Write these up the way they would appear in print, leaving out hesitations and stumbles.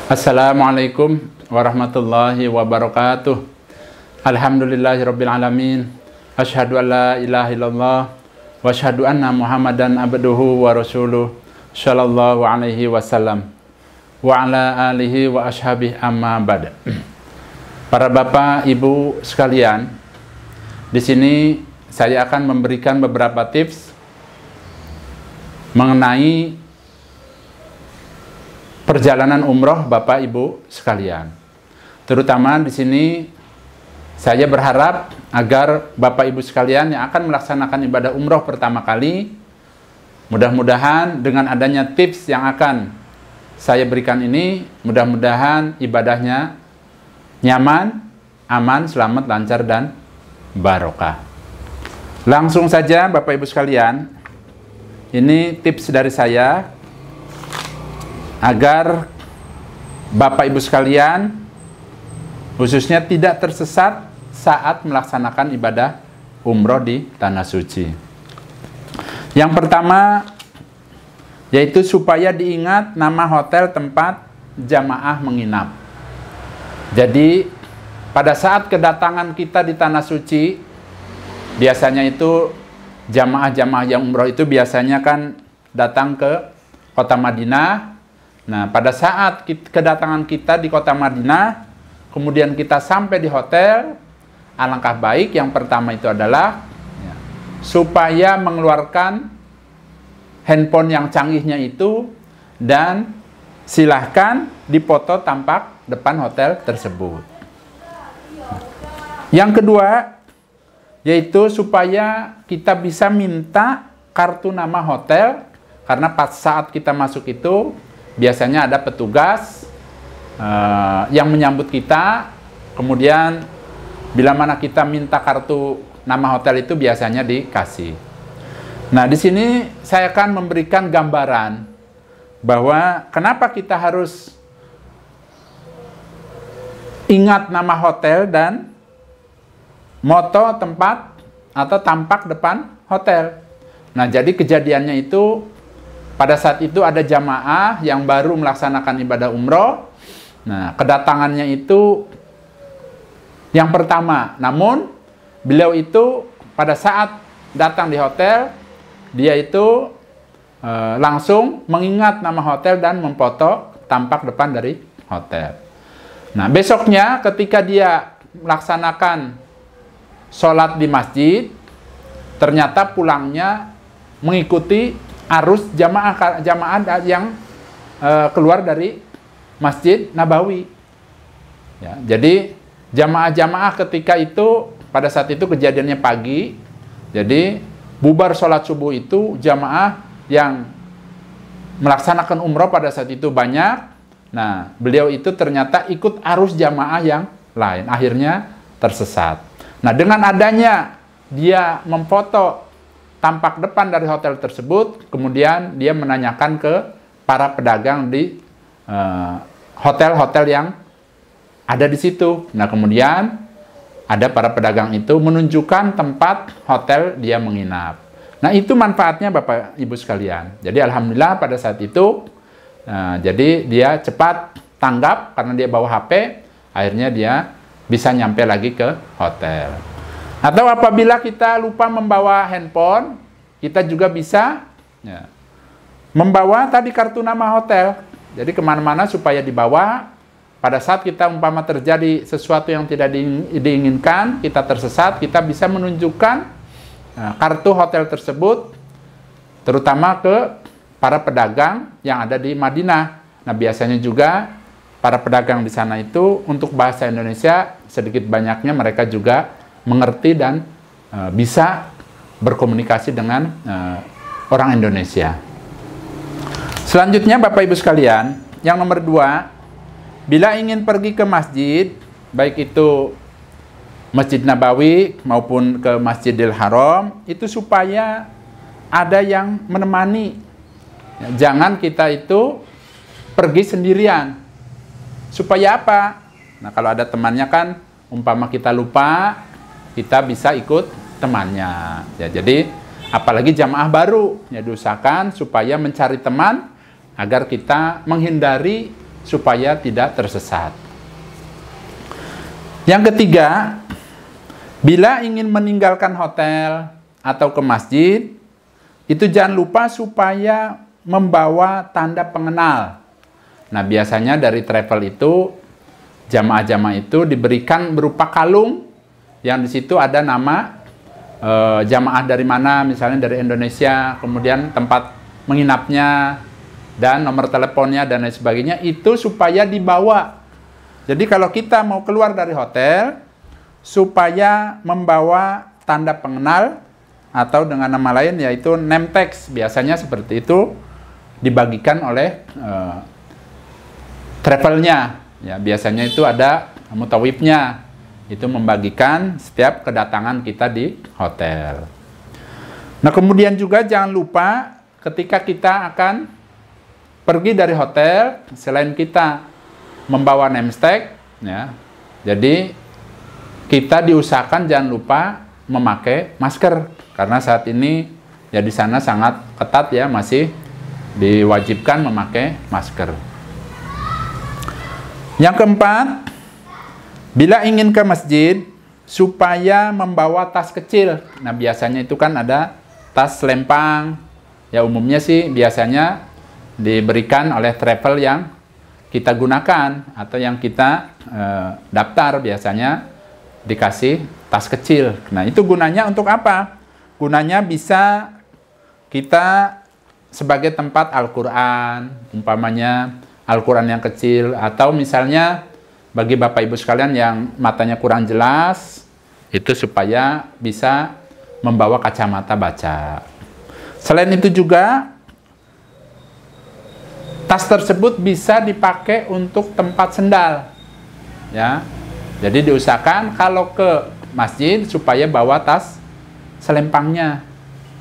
Assalamualaikum warahmatullahi wabarakatuh. Alhamdulillahirabbil alamin. Asyhadu an la ilaha illallah wa asyhadu anna Muhammadan abduhu wa rasuluh sallallahu alaihi wasallam wa ala alihi wa ashabihi amma ba'd. Para bapak, ibu sekalian, di sini saya akan memberikan beberapa tips mengenai perjalanan umroh Bapak Ibu sekalian. Terutama di sini saya berharap agar Bapak Ibu sekalian yang akan melaksanakan ibadah umroh pertama kali, mudah-mudahan dengan adanya tips yang akan saya berikan ini, mudah-mudahan ibadahnya nyaman, aman, selamat, lancar, dan barokah. Langsung saja Bapak Ibu sekalian, ini tips dari saya agar Bapak Ibu sekalian khususnya tidak tersesat saat melaksanakan ibadah umroh di Tanah Suci. Yang pertama yaitu supaya diingat nama hotel tempat jamaah menginap. Jadi pada saat kedatangan kita di Tanah Suci, biasanya itu jamaah-jamaah yang umroh itu biasanya kan datang ke kota Madinah. Nah, pada saat kedatangan kita di kota Madinah, kemudian kita sampai di hotel, alangkah baik yang pertama itu adalah supaya mengeluarkan handphone yang canggihnya itu dan silahkan dipoto tampak depan hotel tersebut. Yang kedua, yaitu supaya kita bisa minta kartu nama hotel, karena pas saat kita masuk itu biasanya ada petugas yang menyambut kita, kemudian bila mana kita minta kartu nama hotel itu biasanya dikasih. Nah, di sini saya akan memberikan gambaran bahwa kenapa kita harus ingat nama hotel dan moto tempat atau tampak depan hotel. Nah, jadi kejadiannya itu pada saat itu ada jamaah yang baru melaksanakan ibadah umroh. Nah, kedatangannya itu yang pertama. Namun, beliau itu pada saat datang di hotel, dia itu langsung mengingat nama hotel dan memfoto tampak depan dari hotel. Nah, besoknya ketika dia melaksanakan sholat di masjid, ternyata pulangnya mengikuti arus jamaah yang keluar dari Masjid Nabawi. Ya, jadi jamaah-jamaah ketika itu pada saat itu kejadiannya pagi. Jadi bubar sholat subuh itu jamaah yang melaksanakan umroh pada saat itu banyak. Nah, beliau itu ternyata ikut arus jamaah yang lain, akhirnya tersesat. Nah, dengan adanya dia memfoto tampak depan dari hotel tersebut, kemudian dia menanyakan ke para pedagang di hotel-hotel yang ada di situ. Nah, kemudian ada para pedagang itu menunjukkan tempat hotel dia menginap. Nah, itu manfaatnya Bapak Ibu sekalian. Jadi alhamdulillah pada saat itu, jadi dia cepat tanggap karena dia bawa HP, akhirnya dia bisa nyampe lagi ke hotel. Atau apabila kita lupa membawa handphone, kita juga bisa membawa tadi kartu nama hotel. Jadi kemana-mana supaya dibawa. Pada saat kita umpama terjadi sesuatu yang tidak diinginkan, kita tersesat, kita bisa menunjukkan kartu hotel tersebut, terutama ke para pedagang yang ada di Madinah. Nah, biasanya juga para pedagang di sana itu untuk bahasa Indonesia sedikit banyaknya mereka juga mengerti dan bisa berkomunikasi dengan orang Indonesia. Selanjutnya Bapak Ibu sekalian, yang nomor 2, bila ingin pergi ke masjid, baik itu Masjid Nabawi maupun ke Masjidil Haram, itu supaya ada yang menemani. Jangan kita itu pergi sendirian. Supaya apa? Nah, kalau ada temannya kan, umpama kita lupa, kita bisa ikut temannya. Ya, jadi apalagi jamaah baru, ya diusahakan supaya mencari teman agar kita menghindari supaya tidak tersesat. Yang ketiga, bila ingin meninggalkan hotel atau ke masjid, itu jangan lupa supaya membawa tanda pengenal. Nah, biasanya dari travel itu, jamaah-jamaah itu diberikan berupa kalung yang di situ ada nama jamaah dari mana, misalnya dari Indonesia, kemudian tempat menginapnya, dan nomor teleponnya, dan lain sebagainya, itu supaya dibawa. Jadi kalau kita mau keluar dari hotel, supaya membawa tanda pengenal, atau dengan nama lain yaitu name tags, biasanya seperti itu dibagikan oleh travelnya. Ya, biasanya itu ada mutawifnya, itu membagikan setiap kedatangan kita di hotel. Nah, kemudian juga jangan lupa ketika kita akan pergi dari hotel, selain kita membawa name tag, ya, jadi kita diusahakan jangan lupa memakai masker, karena saat ini ya di sana sangat ketat ya, masih diwajibkan memakai masker. Yang keempat, bila ingin ke masjid, supaya membawa tas kecil. Nah, biasanya itu kan ada tas selempang, ya umumnya sih biasanya diberikan oleh travel yang kita gunakan atau yang kita daftar, biasanya dikasih tas kecil. Nah, itu gunanya untuk apa? Gunanya bisa kita sebagai tempat Al-Quran, umpamanya Al-Quran yang kecil, atau misalnya bagi Bapak Ibu sekalian yang matanya kurang jelas, itu supaya bisa membawa kacamata baca. Selain itu juga, tas tersebut bisa dipakai untuk tempat sendal. Ya, jadi diusahakan kalau ke masjid supaya bawa tas selempangnya,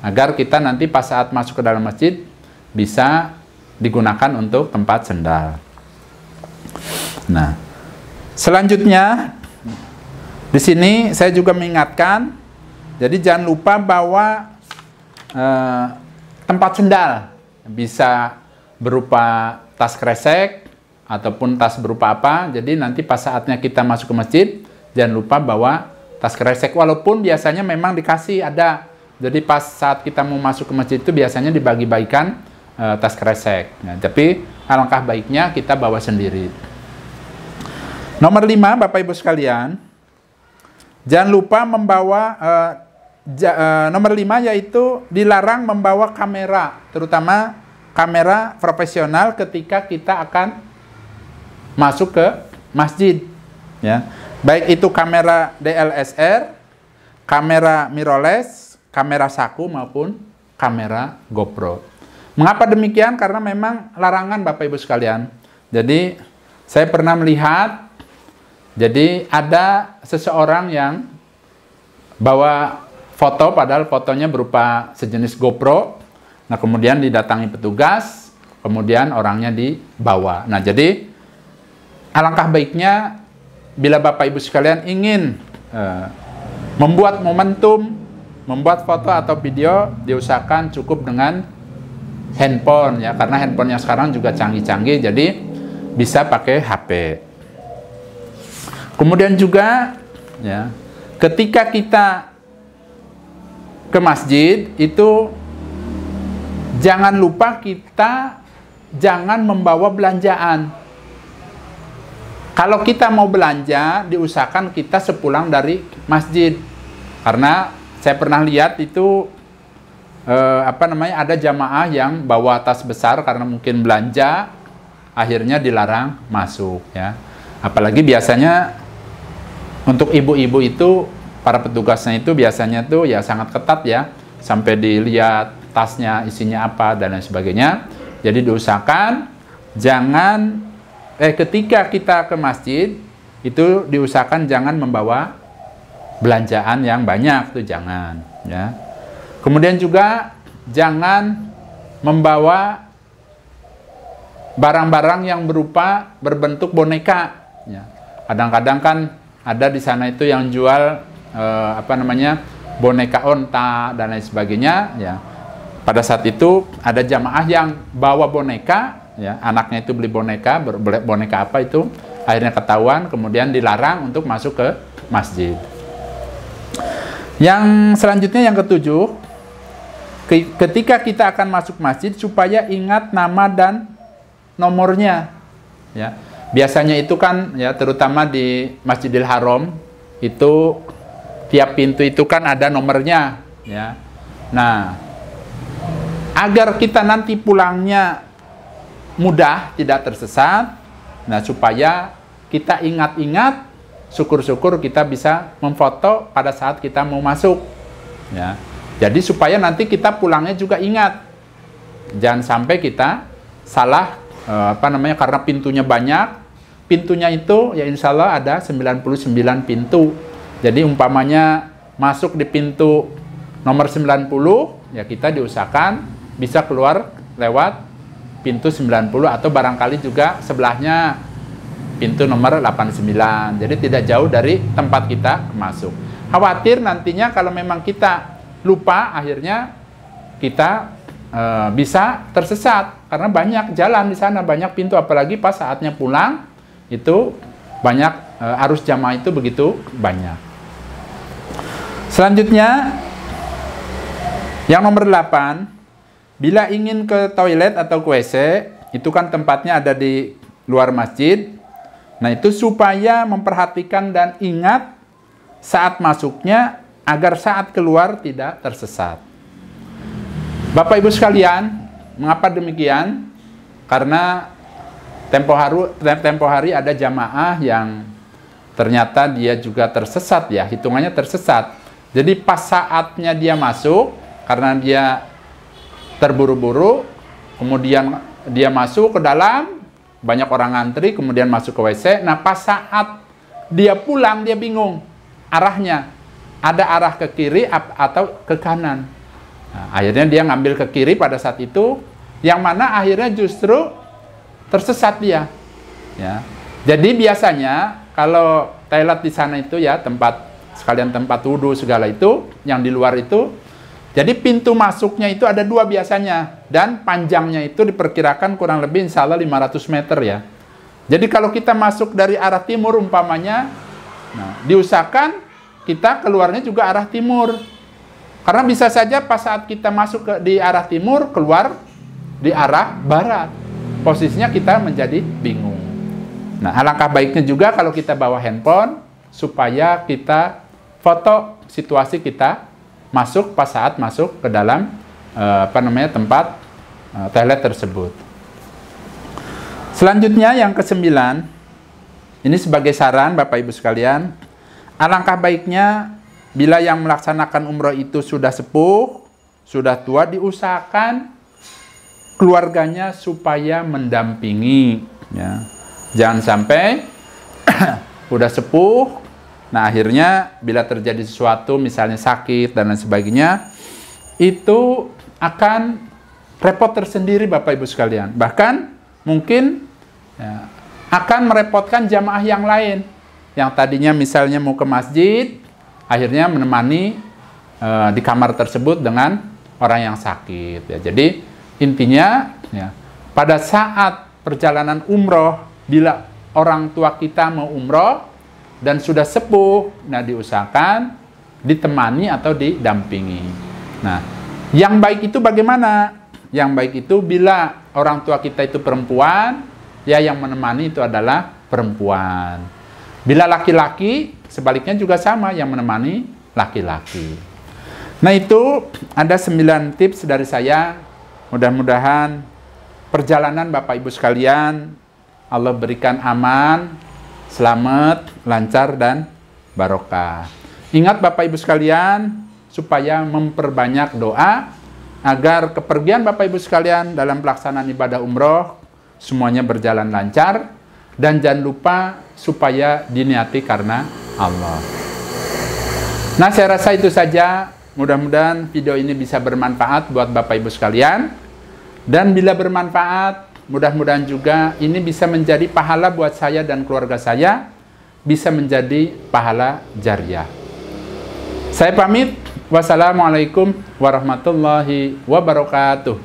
agar kita nanti pas saat masuk ke dalam masjid bisa digunakan untuk tempat sendal. Nah, selanjutnya di sini saya juga mengingatkan, jadi jangan lupa bawa tempat sendal, bisa berupa tas kresek ataupun tas berupa apa. Jadi nanti pas saatnya kita masuk ke masjid, jangan lupa bawa tas kresek, walaupun biasanya memang dikasih ada. Jadi pas saat kita mau masuk ke masjid itu biasanya dibagi-bagikan tas kresek. Nah, tapi alangkah baiknya kita bawa sendiri. Nomor 5, Bapak Ibu sekalian, jangan lupa membawa nomor 5 yaitu dilarang membawa kamera, terutama kamera profesional ketika kita akan masuk ke masjid, ya. Baik itu kamera DSLR, kamera mirrorless, kamera saku maupun kamera GoPro. Mengapa demikian? Karena memang larangan, Bapak Ibu sekalian. Jadi saya pernah melihat, jadi ada seseorang yang bawa foto, padahal fotonya berupa sejenis GoPro. Nah, kemudian didatangi petugas, kemudian orangnya dibawa. Nah, jadi alangkah baiknya bila Bapak Ibu sekalian ingin membuat momentum, membuat foto atau video, diusahakan cukup dengan handphone, ya, karena handphonenya sekarang juga canggih-canggih, jadi bisa pakai HP. Kemudian juga, ya, ketika kita ke masjid itu jangan lupa kita jangan membawa belanjaan. Kalau kita mau belanja, diusahakan kita sepulang dari masjid. Karena saya pernah lihat itu ada jamaah yang bawa tas besar karena mungkin belanja, akhirnya dilarang masuk, ya. Apalagi biasanya untuk ibu-ibu itu, para petugasnya itu biasanya tuh ya sangat ketat, ya, sampai dilihat tasnya isinya apa dan lain sebagainya. Jadi diusahakan jangan ketika kita ke masjid itu diusahakan jangan membawa belanjaan yang banyak, tuh jangan, ya. Kemudian juga jangan membawa barang-barang yang berupa berbentuk boneka, ya. Kadang-kadang kan ada di sana itu yang jual boneka onta dan lain sebagainya, ya. Pada saat itu ada jamaah yang bawa boneka, ya, anaknya itu beli boneka, boneka apa itu, akhirnya ketahuan, kemudian dilarang untuk masuk ke masjid. Yang selanjutnya yang ketujuh, ketika kita akan masuk masjid, supaya ingat nama dan nomornya. Ya, biasanya itu kan, ya, terutama di Masjidil Haram, itu tiap pintu itu kan ada nomornya. Ya, nah, agar kita nanti pulangnya mudah, tidak tersesat, nah, supaya kita ingat-ingat, syukur-syukur kita bisa memfoto pada saat kita mau masuk. Ya, jadi supaya nanti kita pulangnya juga ingat, jangan sampai kita salah, karena pintunya banyak. Pintunya itu ya insya Allah ada 99 pintu. Jadi umpamanya masuk di pintu nomor 90, ya kita diusahakan bisa keluar lewat pintu 90, atau barangkali juga sebelahnya pintu nomor 89. Jadi tidak jauh dari tempat kita masuk. Khawatir nantinya kalau memang kita lupa, akhirnya kita bisa tersesat, karena banyak jalan di sana, banyak pintu, apalagi pas saatnya pulang itu banyak, arus jamaah itu begitu banyak. Selanjutnya yang nomor 8, bila ingin ke toilet atau ke WC, itu kan tempatnya ada di luar masjid. Nah, itu supaya memperhatikan dan ingat saat masuknya, agar saat keluar tidak tersesat. Bapak Ibu sekalian, mengapa demikian? Karena tempo hari ada jamaah yang ternyata dia juga tersesat, ya, hitungannya tersesat. Jadi pas saatnya dia masuk, karena dia terburu-buru, kemudian dia masuk ke dalam, banyak orang ngantri, kemudian masuk ke WC. Nah, pas saat dia pulang, dia bingung arahnya. Ada arah ke kiri atau ke kanan. Nah, akhirnya dia ngambil ke kiri pada saat itu, yang mana akhirnya justru tersesat dia. Ya. Jadi biasanya kalau toilet di sana itu, ya, sekalian tempat wudhu segala itu, yang di luar itu, jadi pintu masuknya itu ada 2 biasanya, dan panjangnya itu diperkirakan kurang lebih insya Allah 500 meter, ya. Jadi kalau kita masuk dari arah timur umpamanya, nah, diusahakan kita keluarnya juga arah timur. Karena bisa saja pas saat kita masuk di arah timur, keluar di arah barat. Posisinya kita menjadi bingung. Nah, alangkah baiknya juga kalau kita bawa handphone, supaya kita foto situasi kita masuk pas saat masuk ke dalam tempat toilet tersebut. Selanjutnya yang ke-9, ini sebagai saran Bapak Ibu sekalian, alangkah baiknya bila yang melaksanakan umroh itu sudah sepuh, sudah tua, diusahakan keluarganya supaya mendampingi, ya. Jangan sampai udah sepuh, nah akhirnya bila terjadi sesuatu, misalnya sakit dan lain sebagainya, itu akan repot tersendiri Bapak Ibu sekalian. Bahkan mungkin, ya, akan merepotkan jamaah yang lain, yang tadinya misalnya mau ke masjid, akhirnya menemani di kamar tersebut dengan orang yang sakit, ya. Jadi intinya, ya, pada saat perjalanan umroh, bila orang tua kita mau umroh dan sudah sepuh, nah diusahakan ditemani atau didampingi. Nah, yang baik itu bagaimana? Yang baik itu bila orang tua kita itu perempuan, ya, yang menemani itu adalah perempuan. Bila laki-laki, sebaliknya juga sama, yang menemani laki-laki. Nah, itu ada 9 tips dari saya. Mudah-mudahan perjalanan Bapak Ibu sekalian Allah berikan aman, selamat, lancar, dan barokah. Ingat Bapak Ibu sekalian, supaya memperbanyak doa, agar kepergian Bapak Ibu sekalian dalam pelaksanaan ibadah umroh semuanya berjalan lancar, dan jangan lupa supaya diniati karena Allah. Nah, saya rasa itu saja. Mudah-mudahan video ini bisa bermanfaat buat Bapak Ibu sekalian. Dan bila bermanfaat, mudah-mudahan juga ini bisa menjadi pahala buat saya dan keluarga saya, bisa menjadi pahala jariah. Saya pamit. Wassalamualaikum warahmatullahi wabarakatuh.